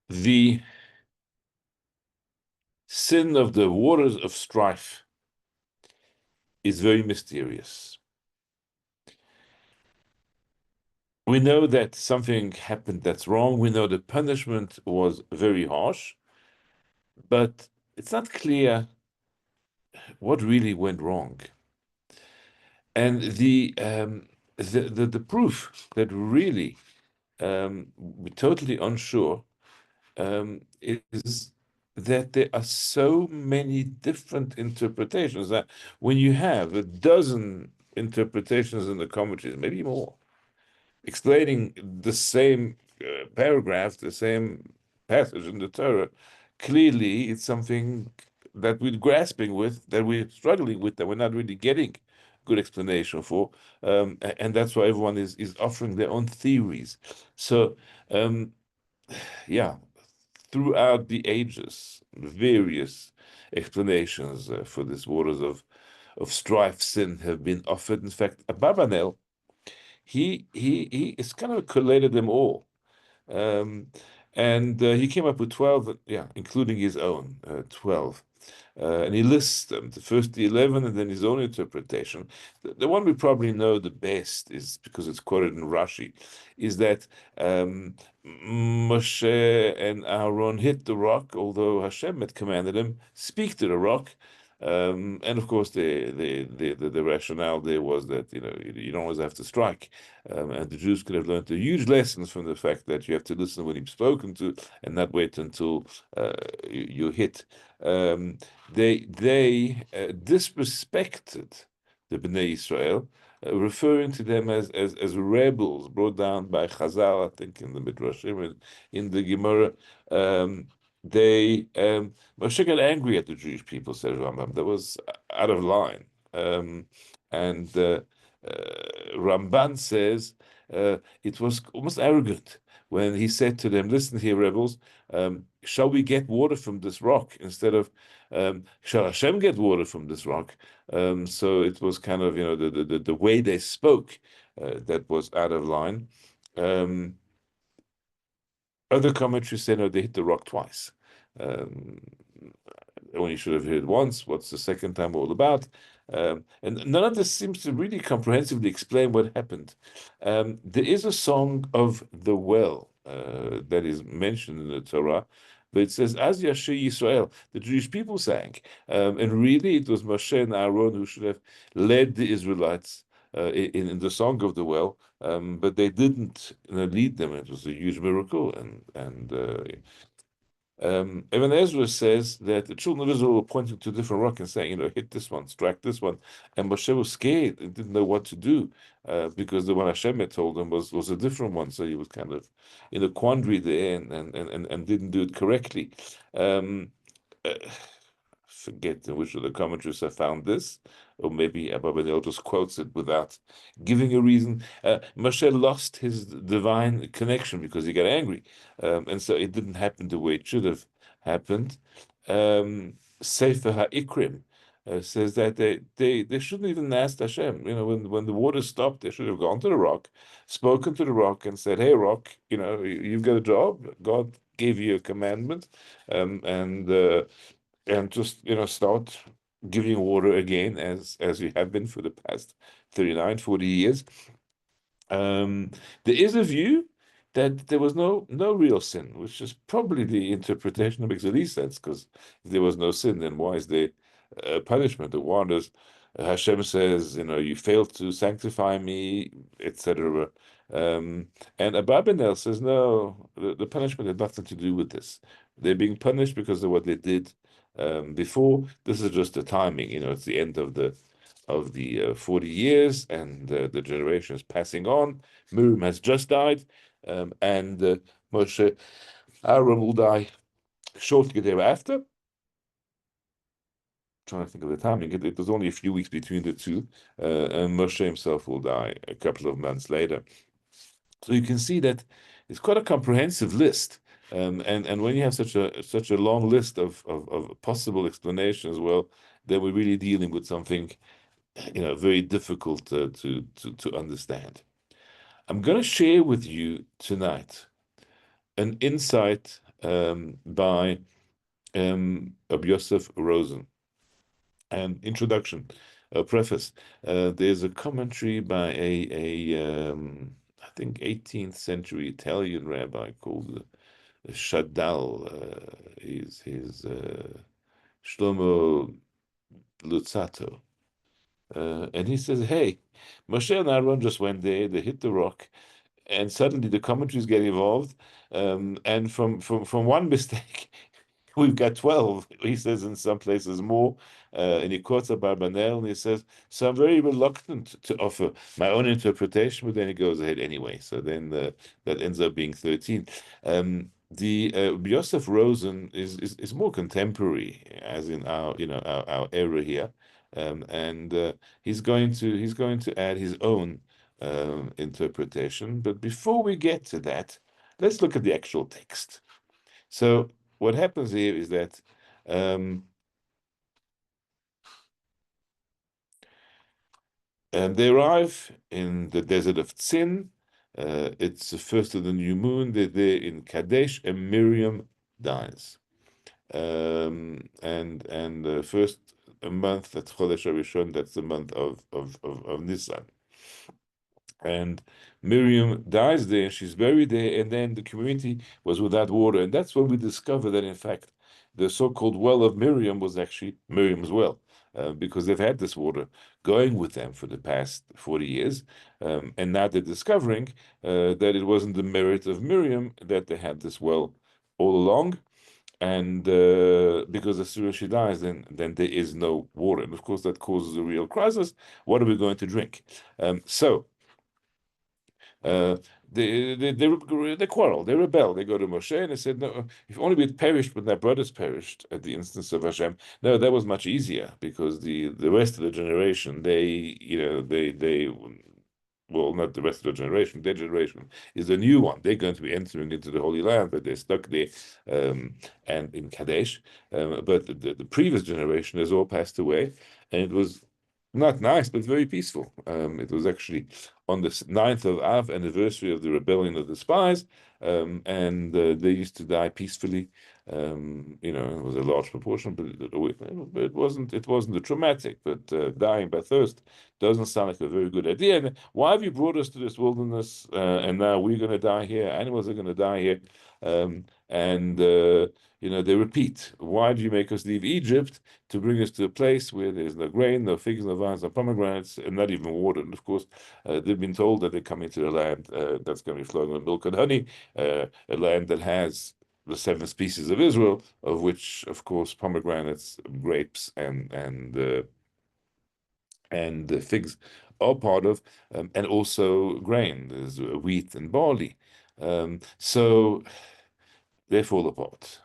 The sin of the waters of strife is very mysterious. We know that something happened that's wrong. We know the punishment was very harsh, but it's not clear what really went wrong. And the proof that really we're totally unsure is that there are so many different interpretations that when you have a dozen interpretations in the commentaries, maybe more, explaining the same paragraph, the same passage in the Torah, clearly it's something that we're grasping with, that we're struggling with, that we're not really getting good explanation for, and that's why everyone is offering their own theories. So, um, yeah, throughout the ages, various explanations for this waters of strife, sin have been offered. In fact, Abarbanel, he is kind of collated them all. Um, and he came up with 12, yeah, including his own 12. And he lists them, the first the 11 and then his own interpretation. The one we probably know the best is because it's quoted in Rashi, is that Moshe and Aaron hit the rock, although Hashem had commanded them, speak to the rock. And of course, the rationale there was that you don't always have to strike, and the Jews could have learned a huge lessons from the fact that you have to listen when you're spoken to, and not wait until you hit. Um, they disrespected the Bnei Israel, referring to them as rebels brought down by Chazal, I think in the Midrashim and in the Gemara. Moshe got angry at the Jewish people, says Rambam. That was out of line. And Ramban says it was almost arrogant when he said to them, "Listen here, rebels, shall we get water from this rock instead of shall Hashem get water from this rock?" So it was kind of the way they spoke that was out of line. Um, Other commentaries say no, they hit the rock twice. Um, when you should have heard once, what's the second time all about? And none of this seems to really comprehensively explain what happened. There is a song of the well that is mentioned in the Torah, but it says, "Az Yashir Yisrael," the Jewish people sang. And really, it was Moshe and Aaron who should have led the Israelites in the song of the well, but they didn't lead them. It was a huge miracle, and Ibn Ezra says that the children of Israel were pointing to a different rock and saying, hit this one, strike this one. And Moshe was scared and didn't know what to do because the one Hashem had told him was a different one. So he was kind of in a quandary there and didn't do it correctly. Um, uh, Forget in which of the commentaries I found this, or maybe Abarbanel just quotes it without giving a reason. Moshe lost his divine connection because he got angry, and so it didn't happen the way it should have happened. Sefer HaIkrim says that they shouldn't even ask Hashem. When the water stopped, they should have gone to the rock, spoken to the rock, and said, "Hey, rock, you've got a job. God gave you a commandment, and just start giving water again as we have been for the past 39, 40 years." um there is a view that there was no real sin, which is probably the interpretation that makes the least sense, because if there was no sin, then why is there punishment? The waters, Hashem says, you failed to sanctify me, etc. And Abarbanel says no, the punishment had nothing to do with this. They're being punished because of what they did before. This is just the timing. It's the end of the 40 years, and the generation is passing on. Miriam has just died, and Moshe Aaron will die shortly thereafter. Trying to think of the timing. It was only a few weeks between the two, and Moshe himself will die a couple of months later. So you can see that it's quite a comprehensive list. And when you have such a long list of possible explanations, well, then we're really dealing with something very difficult to understand. I'm going to share with you tonight an insight by Rabbi Yosef Rosen. And introduction, preface. There's a commentary by I think 18th century Italian rabbi called Shadal. His Shlomo Luzzatto. And he says, hey, Moshe and Aaron just went there, they hit the rock, and suddenly the commentaries get involved. And from one mistake, we've got 12. He says in some places more. And he quotes Abarbanel, and he says, so I'm very reluctant to offer my own interpretation, but then he goes ahead anyway. So then that ends up being 13. The Yosef Rosen is more contemporary, as in our era here, and he's going to add his own interpretation. But before we get to that, let's look at the actual text. So what happens here is that they arrive in the desert of Tzin. It's the first of the new moon. They're there in Kadesh, and Miriam dies. And first a month, that's Chodesh Rishon, that's the month of Nisan. And Miriam dies there, she's buried there, and then the community was without water. And that's when we discover that, in fact, the so-called well of Miriam was actually Miriam's well, because they've had this water going with them for the past 40 years. And now they're discovering that it wasn't the merit of Miriam that they had this well all along. And because as soon as she dies, then there is no water. And of course, that causes a real crisis. What are we going to drink? So uh, they quarrel, they rebel. They go to Moshe and they said, "No, if only we had perished when their brothers perished at the instance of Hashem." No, that was much easier because the rest of the generation, they well, not the rest of the generation. Their generation is a new one. They're going to be entering into the Holy Land, but they're stuck there and in Kadesh. But the previous generation has all passed away, and it was not nice, but very peaceful. It was actually on the 9th of Av, anniversary of the rebellion of the spies, and they used to die peacefully. It was a large proportion, but it wasn't a traumatic. But dying by thirst doesn't sound like a very good idea. And why have you brought us to this wilderness? And now we're going to die here. Animals are going to die here. And they repeat. Why do you make us leave Egypt to bring us to a place where there's no grain, no figs, no vines, no pomegranates, and not even water? And of course, they've been told that they're coming to a land that's going to be flowing with milk and honey, a land that has the seven species of Israel, of which, of course, pomegranates, grapes, and the figs are part of, and also grain. There's wheat and barley. So they fall apart,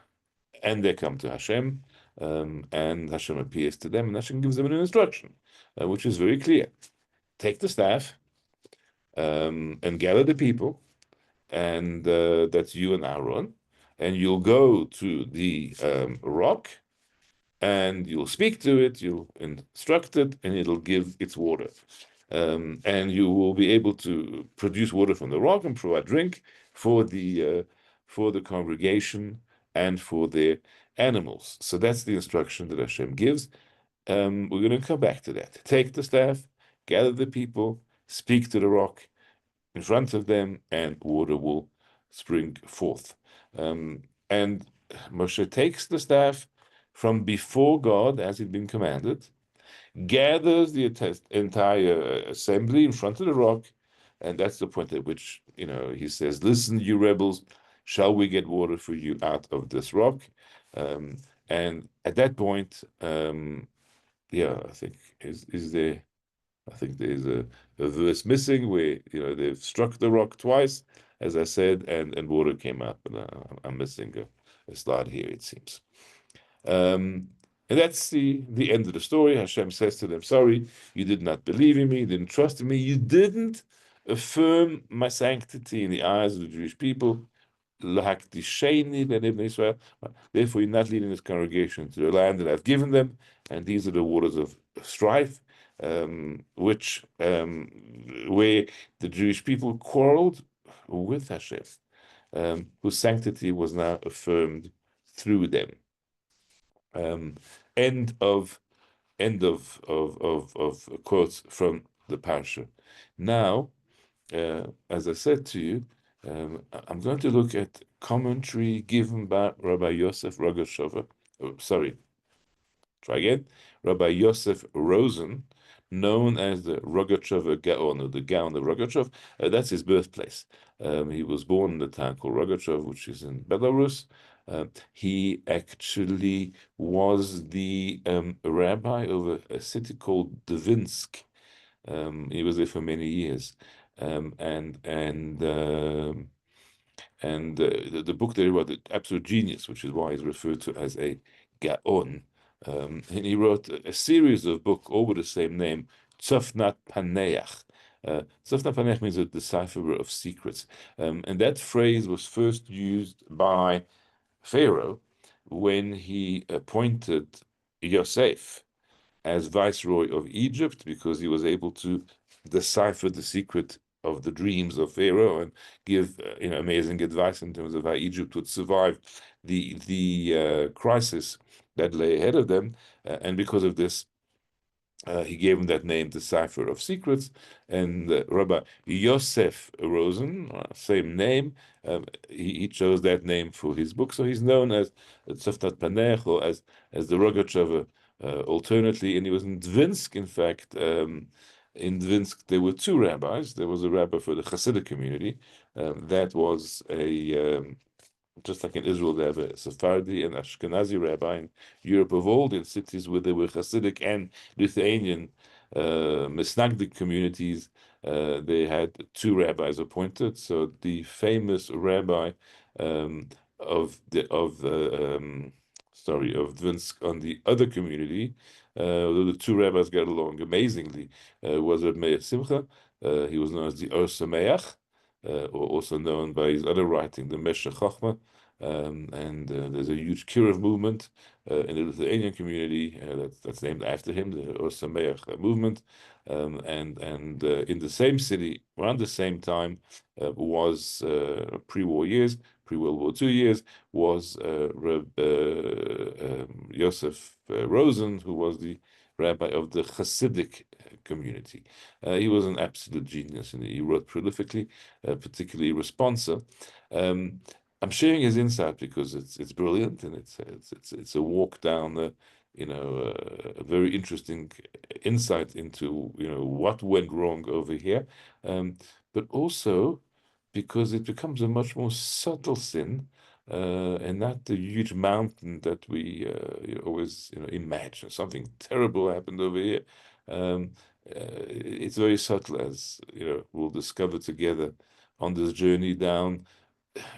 and they come to Hashem, and Hashem appears to them, and Hashem gives them an instruction, which is very clear: take the staff and gather the people, and that's you and Aaron, and you'll go to the rock, and you'll speak to it, you'll instruct it, and it'll give its water. And you will be able to produce water from the rock and provide drink for the congregation and for their animals. So that's the instruction that Hashem gives. We're going to come back to that. Take the staff, gather the people, speak to the rock in front of them, and water will spring forth. And Moshe takes the staff from before God, as he'd been commanded, gathers the entire assembly in front of the rock, and that's the point at which he says, "Listen, you rebels, shall we get water for you out of this rock?" And at that point, I think is there. I think there's a verse missing where they've struck the rock twice, as I said, and water came up. And I'm missing a slide here, it seems. And that's the end of the story. Hashem says to them, "Sorry, you did not believe in me, you didn't trust in me, you didn't affirm my sanctity in the eyes of the Jewish people. Israel. Therefore, you're not leading this congregation to the land that I've given them, and these are the waters of strife, where the Jewish people quarreled with Hashem. whose sanctity was now affirmed through them. Um, end of of quotes from the parsha. Now, as I said to you, I'm going to look at commentary given by Rabbi Yosef Rogashover. Oh, sorry, try again. Rabbi Yosef Rosen, known as the Rogachover Gaon, or the Gaon of Rogachov. That's his birthplace. He was born in a town called Rogachov, which is in Belarus. He actually was the rabbi of a city called Dvinsk. He was there for many years, um, and and um the book that he wrote, the absolute genius, which is why he's referred to as a Gaon. And he wrote a series of books, all with the same name, Tzofnat Paneach. Tzofnat Paneach means a decipherer of secrets. And that phrase was first used by Pharaoh when he appointed Yosef as viceroy of Egypt, because he was able to decipher the secret of the dreams of Pharaoh and give amazing advice in terms of how Egypt would survive the crisis that lay ahead of them. And because of this, he gave him that name, the Cipher of Secrets. And Rabbi Yosef Rosen, same name, he chose that name for his book. So he's known as Tzoftat Panech, or as the Rogachover alternately. And he was in Dvinsk, in fact. In Dvinsk, there were two rabbis. There was a rabbi for the Hasidic community. That was just like in Israel, they have a Sephardi and Ashkenazi rabbi. In Europe of old, in cities where there were Hasidic and Lithuanian Misnagdic communities, they had two rabbis appointed. So the famous rabbi um, of Dvinsk on the other community, although the two rabbis got along amazingly, was Reb Meir Simcha. He was known as the Or Sameach, or also known by his other writing, the Meshech Chochmah. And there's a huge Kiruv movement in the Lithuanian community that's named after him, the Or Sameach movement. And in the same city, around the same time, was pre-war years, pre-World War II years, was Reb Yosef Rosen, who was the rabbi of the Hasidic community. He was an absolute genius, and he wrote prolifically, particularly responsa. I'm sharing his insight because it's brilliant, and it's a walk down a very interesting insight into what went wrong over here, but also because it becomes a much more subtle sin, and not the huge mountain that we always imagine something terrible happened over here. Um, it's very subtle, as we'll discover together on this journey down.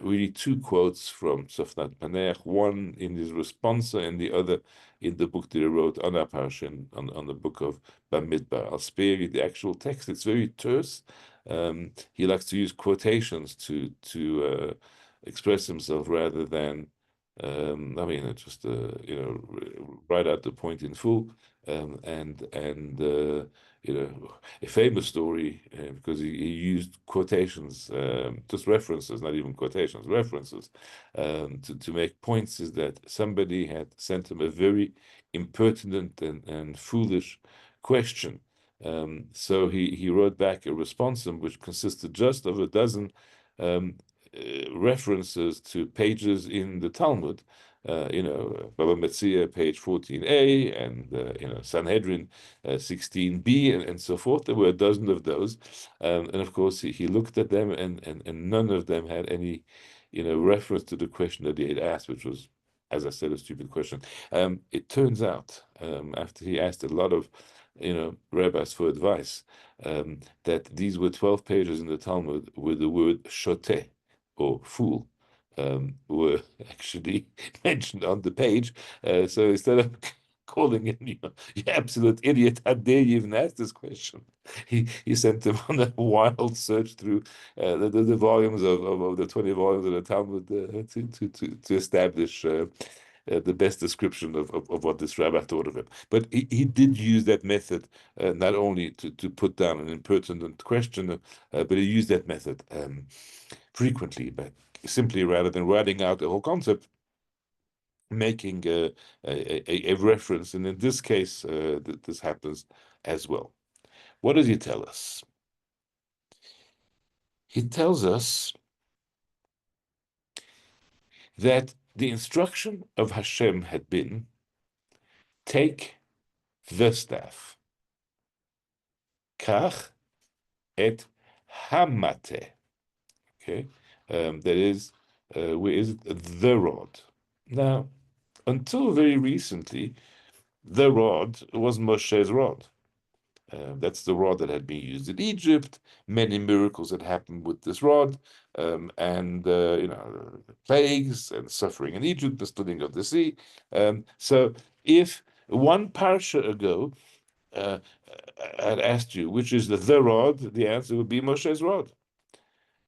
Really two quotes from Sofnat Paneach, one in his responsa and the other in the book that he wrote on our parsha, on the book of Bamidbar. I'll spare you the actual text. It's very terse. He likes to use quotations to express himself rather than just write out the point in full. And a famous story, because he used quotations, just references, not even quotations, references, to make points, is that somebody had sent him a very impertinent and foolish question. So he wrote back a response which consisted just of a dozen um, references to pages in the Talmud, Baba Metzia, page 14a, and Sanhedrin 16b, and so forth. There were a dozen of those, and of course he looked at them, and none of them had any reference to the question that he had asked, which was, as I said, a stupid question. It turns out, after he asked a lot of rabbis for advice, that these were 12 pages in the Talmud where the word shoteh, or fool, were actually mentioned on the page. So instead of calling him, you absolute idiot, how dare you even ask this question? He sent him on a wild search through the volumes of the 20 volumes of the Talmud to establish the best description of what this rabbi thought of him. But he did use that method, not only to put down an impertinent question, but he used that method frequently. But simply rather than writing out the whole concept, making a reference. And in this case, this happens as well. What does he tell us? He tells us that the instruction of Hashem had been, take the staff, kach et hamate. Okay, that is, where is it? The rod. Now, until very recently, the rod was Moshe's rod. That's the rod that had been used in Egypt. Many miracles had happened with this rod, and plagues and suffering in Egypt, the splitting of the sea. So, if one parsha ago had asked you which is the rod, the answer would be Moshe's rod.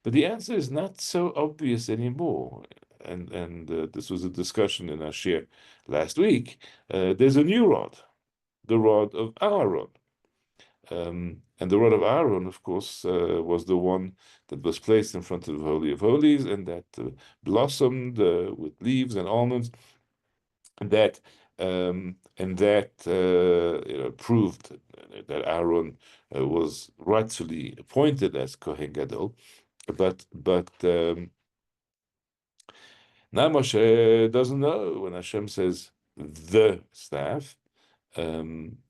But the answer is not so obvious anymore. And this was a discussion in our share last week. There's a new rod, the rod of Aaron. And the rod of Aaron, of course, was the one that was placed in front of the Holy of Holies and that blossomed with leaves and almonds, and that proved that Aaron was rightfully appointed as Kohen Gadol. But now Moshe doesn't know when Hashem says the staff,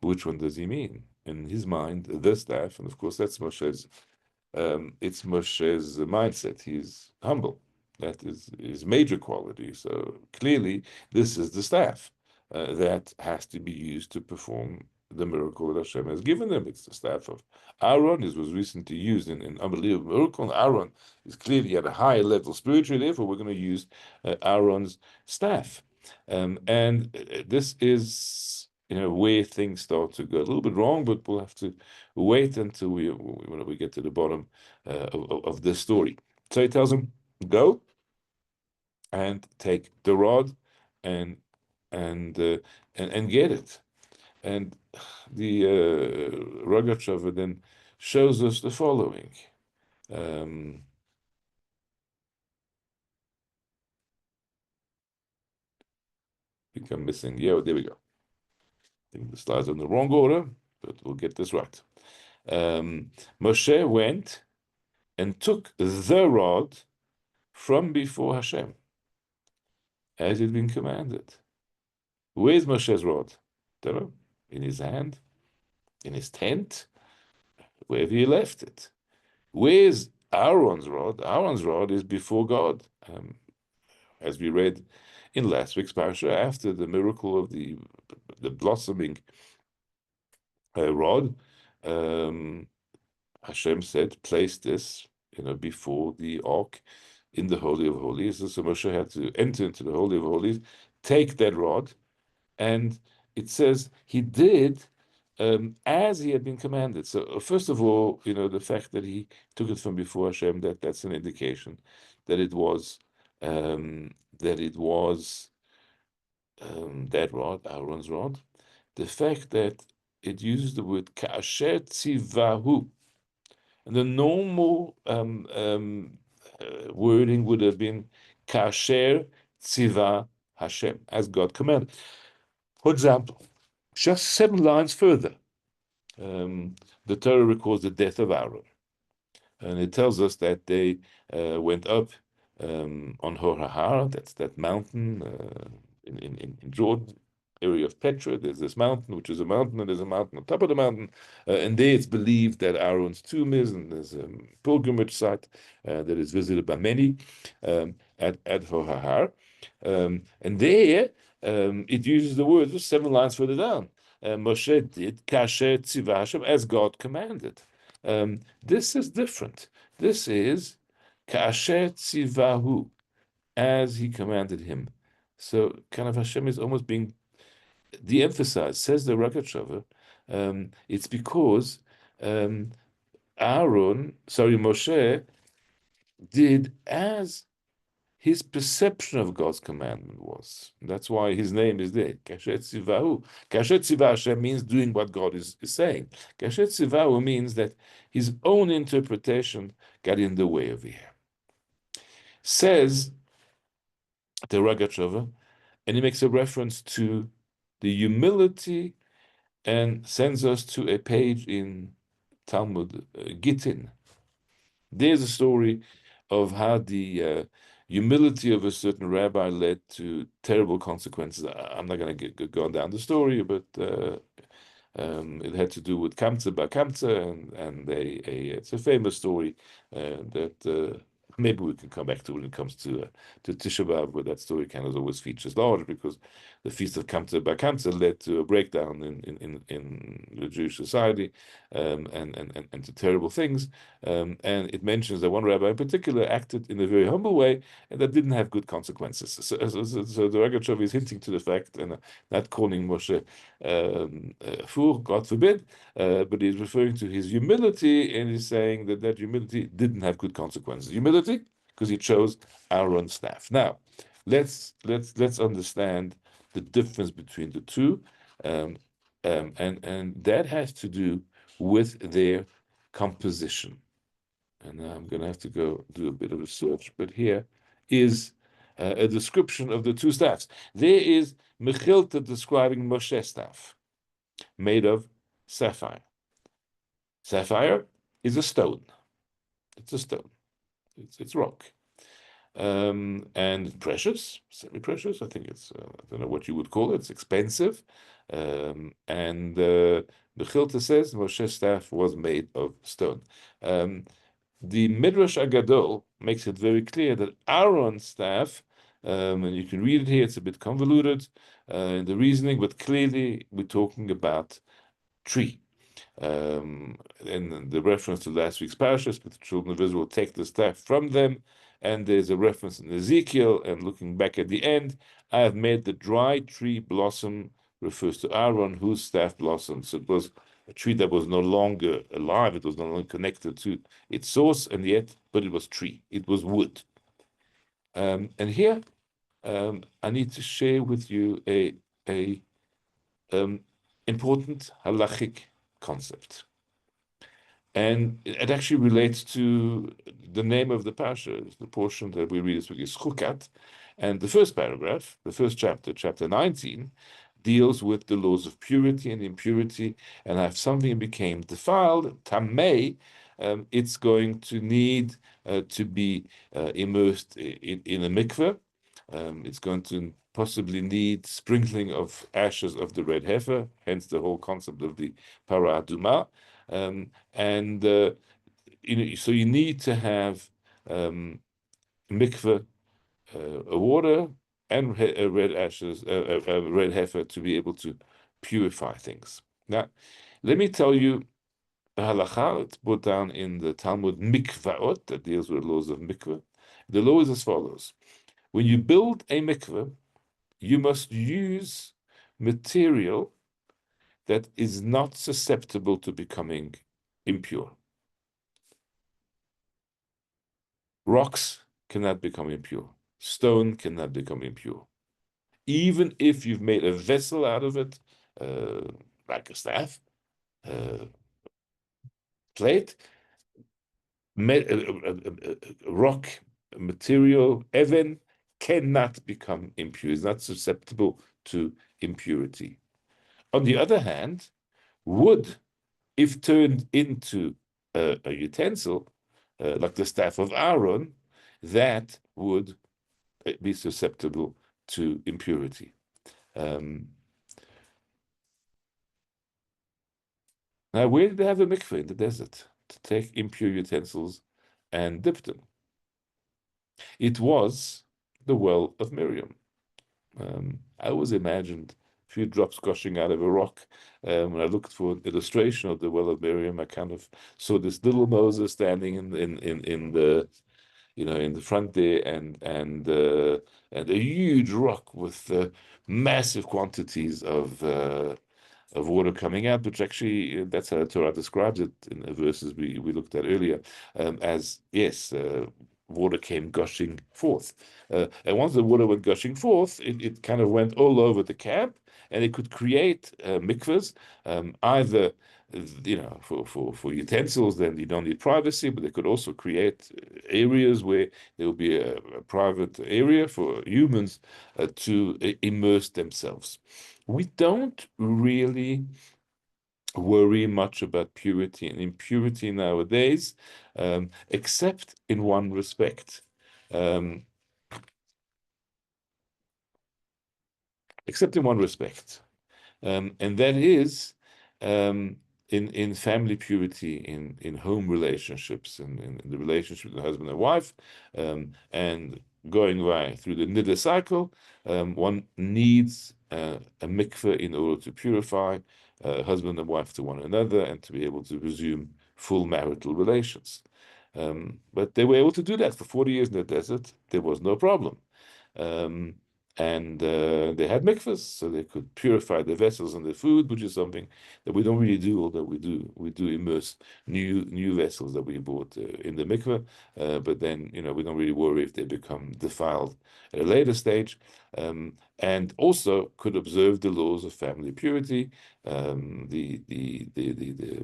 which one does he mean? In his mind, the staff, and of course that's Moshe's. It's Moshe's mindset. He's humble. That is his major quality. So clearly, this is the staff that has to be used to perform the miracle that Hashem has given them. It's the staff of Aaron. This was recently used in an unbelievable miracle. Aaron is clearly at a higher level spiritually. Therefore, we're going to use Aaron's staff. And this is where things start to go a little bit wrong, but we'll have to wait until we get to the bottom of this story. So he tells him, go and take the rod and get it. And the Rogatchover then shows us the following. I think I'm missing. Yeah, there we go. I think the slides are in the wrong order, but we'll get this right. Moshe went and took the rod from before Hashem, as it had been commanded. Where's Moshe's rod? Don't know. In his hand? In his tent? Wherever he left it. Where's Aaron's rod? Aaron's rod is before God. As we read in last week's parasha, after the miracle of the blossoming rod, Hashem said, place this, before the ark in the Holy of Holies. So Moshe had to enter into the Holy of Holies, take that rod, and it says he did as he had been commanded. So first of all, the fact that he took it from before Hashem, that's an indication that it was that rod, Aaron's rod. The fact that it uses the word kasher tzivahu, and the normal wording would have been kasher tziva Hashem, as God commanded. For example, just 7 lines further, the Torah records the death of Aaron. And it tells us that they went up on Hor HaHar, that's that mountain in Jordan, area of Petra. There's this mountain, which is a mountain, and there's a mountain on top of the mountain. And there it's believed that Aaron's tomb is, and there's a pilgrimage site that is visited by many at Hor HaHar. And there it uses the word just 7 lines further down. Moshe did kasher tziva Hashem, as God commanded. This is different. This is kasher tzivahu, as he commanded him. So kind of Hashem is almost being de-emphasized. Says the Rogatchover, it's because Moshe did as his perception of God's commandment was. That's why his name is there. Kasher tzivahu. Kasher tziva Hashem means doing what God is saying. Kasher tzivahu means that his own interpretation got in the way over here. says the Ragachova, and he makes a reference to the humility and sends us to a page in Talmud Gittin. There's a story of how the humility of a certain rabbi led to terrible consequences. I'm not going to go down the story, but it had to do with Kamsa bar Kamsa, and it's a famous story that maybe we can come back to when it comes to Tisha B'av, where that story kind of always features large, because the feast of Kamsa bar Kamsa led to a breakdown in the Jewish society, and to terrible things. And it mentions that one rabbi in particular acted in a very humble way, and that didn't have good consequences. So the Ragachov is hinting to the fact, and not calling Moshe fool, God forbid, but he's referring to his humility, and he's saying that that humility didn't have good consequences. Humility, because he chose Aaron's staff. Now, let's understand the difference between the two, and that has to do with their composition. And now I'm going to have to go do a bit of a search, but here is a description of the two staffs. There is Mechilta describing Moshe's staff, made of sapphire. Sapphire is a stone. It's a stone. It's rock. And precious, semi-precious. I think it's, I don't know what you would call it. It's expensive. And the Chilta says Moshe's staff was made of stone. The Midrash Agadol makes it very clear that Aaron's staff, and you can read it here, it's a bit convoluted in the reasoning, but clearly we're talking about tree. And the reference to last week's parashas, but the children of Israel take the staff from them, and there's a reference in Ezekiel, and looking back at the end, I have made the dry tree blossom, refers to Aaron, whose staff blossomed. So it was a tree that was no longer alive, it was no longer connected to its source, and yet, but it was tree, it was wood. And here, I need to share with you a important halachic concept. And it actually relates to the name of the parasha, the portion that we read this week is Chukat. And the first paragraph, the first chapter, chapter 19, deals with the laws of purity and impurity. And if something became defiled, tamei, it's going to need to be immersed in a mikveh. It's going to possibly need sprinkling of ashes of the red heifer, hence the whole concept of the para aduma. And so you need to have mikveh, a water, and red ashes, red heifer to be able to purify things. Now, let me tell you the halacha. It's put down in the Talmud Mikvaot that deals with the laws of mikveh. The law is as follows: when you build a mikveh, you must use material that is not susceptible to becoming impure. Rocks cannot become impure. Stone cannot become impure. Even if you've made a vessel out of it, like a staff, plate, rock, material, even cannot become impure. It's not susceptible to impurity. On the other hand, wood, if turned into a utensil, like the staff of Aaron, that would be susceptible to impurity. Now, where did they have a mikveh? In the desert, to take impure utensils and dip them. It was the well of Miriam. I always imagined a few drops gushing out of a rock. When I looked for an illustration of the well of Miriam, I kind of saw this little Moses standing in the in the front there, and a huge rock with massive quantities of water coming out, which actually that's how the Torah describes it in the verses we looked at earlier, as yes, water came gushing forth. And once the water went gushing forth, it kind of went all over the camp, and it could create mikvahs, either for utensils, then you don't need privacy, but they could also create areas where there will be a private area for humans to immerse themselves. We don't really worry much about purity and impurity nowadays, except in one respect. Um, except in one respect. And that is um, in family purity, in home relationships, in the relationship with the husband and wife, and going right through the niddah cycle, one needs a mikveh in order to purify husband and wife to one another and to be able to resume full marital relations. But they were able to do that for 40 years in the desert. There was no problem. Um, and they had mikvahs, so they could purify the vessels and the food, which is something that we don't really do, although we do immerse new vessels that we bought in the mikvah, but then we don't really worry if they become defiled at a later stage, and also could observe the laws of family purity, the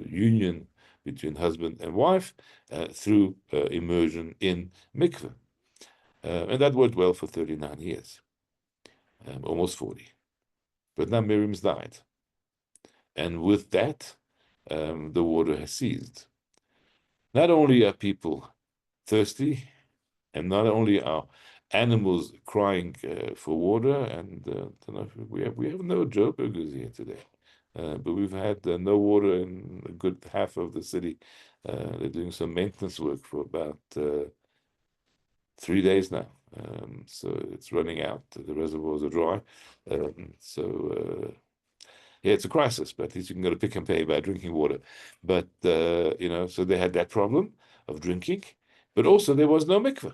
union between husband and wife through immersion in mikvah. And that worked well for 39 years, almost 40. But now Miriam's died. And with that, the water has ceased. Not only are people thirsty, and not only are animals crying for water, and we have no Joe burgers here today. But we've had no water in a good half of the city. They're doing some maintenance work for about 3 days now. So it's running out. The reservoirs are dry. Yeah, it's a crisis, but at least you can go to Pick and Pay by drinking water. But so they had that problem of drinking, but also there was no mikveh.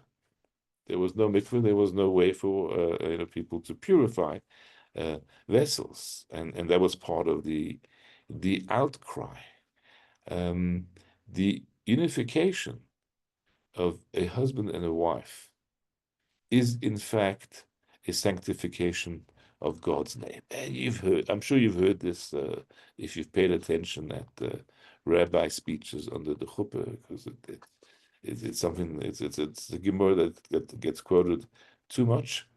There was no mikveh. There was no way for people to purify vessels, and that was part of the outcry. The unification of a husband and a wife is in fact a sanctification of God's name. And I'm sure you've heard this if you've paid attention at the rabbi speeches under the chuppah, because it's something, it's a Gemara that gets quoted too much.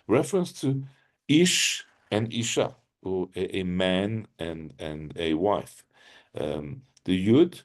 Reference to Ish and Isha, or a man and a wife. The Yud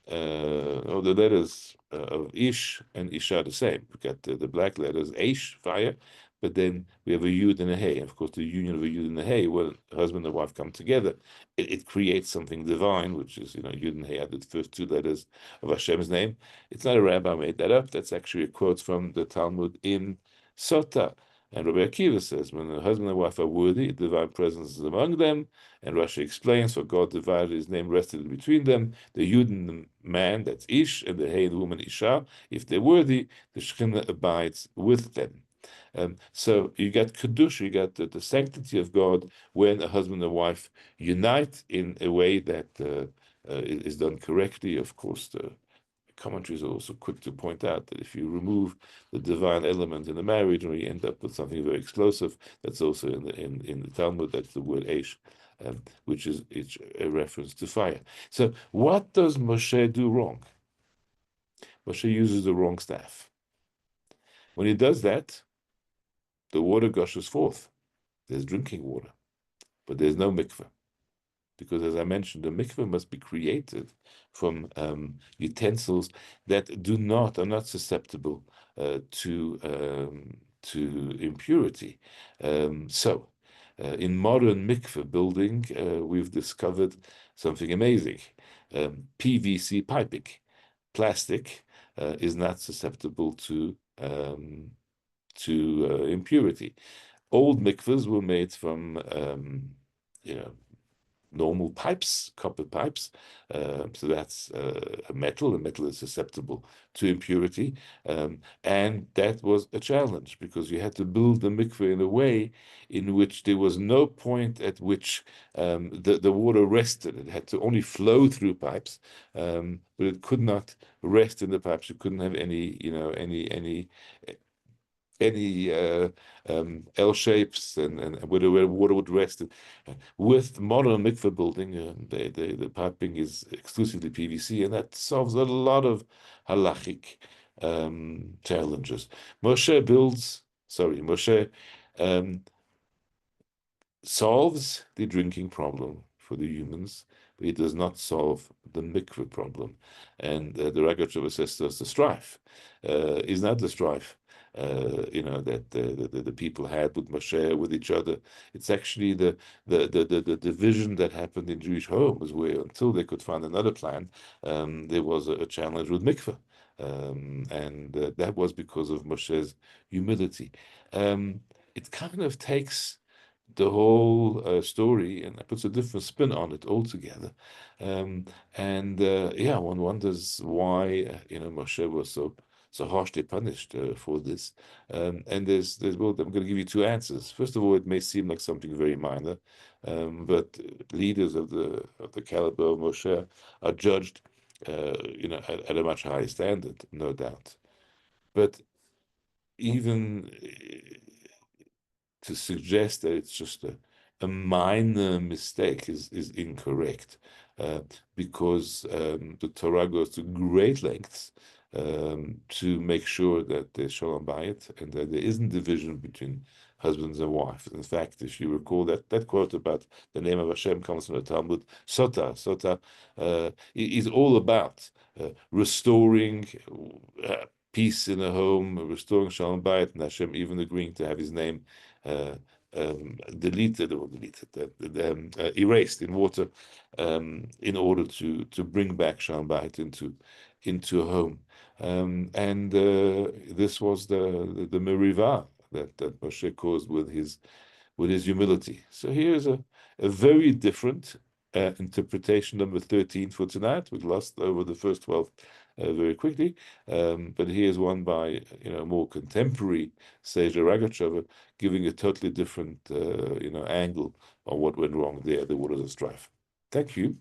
the letters of Ish and Isha the same. We got the black letters Ish, fire, but then we have a Yud and a Hey. And of course, the union of a Yud and a Hey, when husband and wife come together, it creates something divine, which is, Yud and Hey are the first two letters of Hashem's name. It's not a rabbi made that up. That's actually a quote from the Talmud in Sota. And Rabbi Akiva says, when the husband and wife are worthy, divine presence is among them. And Rashi explains, for God divided his name, rested between them. The Yud and the man, that's Ish, and the Hey and the woman Isha. If they're worthy, the Shekhinah abides with them. So you got Kiddush, you got the sanctity of God when a husband and wife unite in a way that is done correctly. Of course, the commentaries are also quick to point out that if you remove the divine element in the marriage, or you end up with something very explosive, that's also in the Talmud, that's the word Eish, which is it's a reference to fire. So what does Moshe do wrong? Moshe uses the wrong staff. When he does that, the water gushes forth. There's drinking water, but there's no mikveh. Because as I mentioned, the mikveh must be created from utensils that are not susceptible to impurity. In modern mikveh building, we've discovered something amazing. PVC piping, plastic, is not susceptible to impurity. Old mikvehs were made from normal pipes, copper pipes. So that's a metal. The metal is susceptible to impurity. And that was a challenge because you had to build the mikveh in a way in which there was no point at which the water rested. It had to only flow through pipes, but it could not rest in the pipes. You couldn't have any any L shapes and where water would rest. With modern mikveh building, the piping is exclusively PVC, and that solves a lot of halachic challenges. Moshe um, solves the drinking problem for the humans, but it does not solve the mikveh problem. And the Ragachova says to us, the strife is not the strife. That the people had with Moshe, with each other. It's actually the division that happened in Jewish homes, where until they could find another plan, there was a challenge with mikveh, and that was because of Moshe's humility. It kind of takes the whole story and puts a different spin on it altogether. And yeah, one wonders why Moshe was so harshly punished for this. And there's well, I'm going to give you two answers. First of all, it may seem like something very minor, but leaders of the caliber of Moshe are judged, at a much higher standard, no doubt. But even to suggest that it's just a minor mistake is incorrect, uh, because the Torah goes to great lengths to make sure that there's shalom bayit and that there isn't division between husbands and wives. In fact, if you recall that quote about the name of Hashem comes from the Talmud, Sota is all about restoring peace in a home, restoring shalom bayit, and Hashem even agreeing to have His name uh, erased in water, in order to bring back shalom bayit into a home. And this was the merivah that Moshe caused with his humility. So here's a very different interpretation, number 13 for tonight. We glossed over the first 12 very quickly, but here's one by more contemporary sage Ragachova, giving a totally different angle on what went wrong there. The waters of strife. Thank you.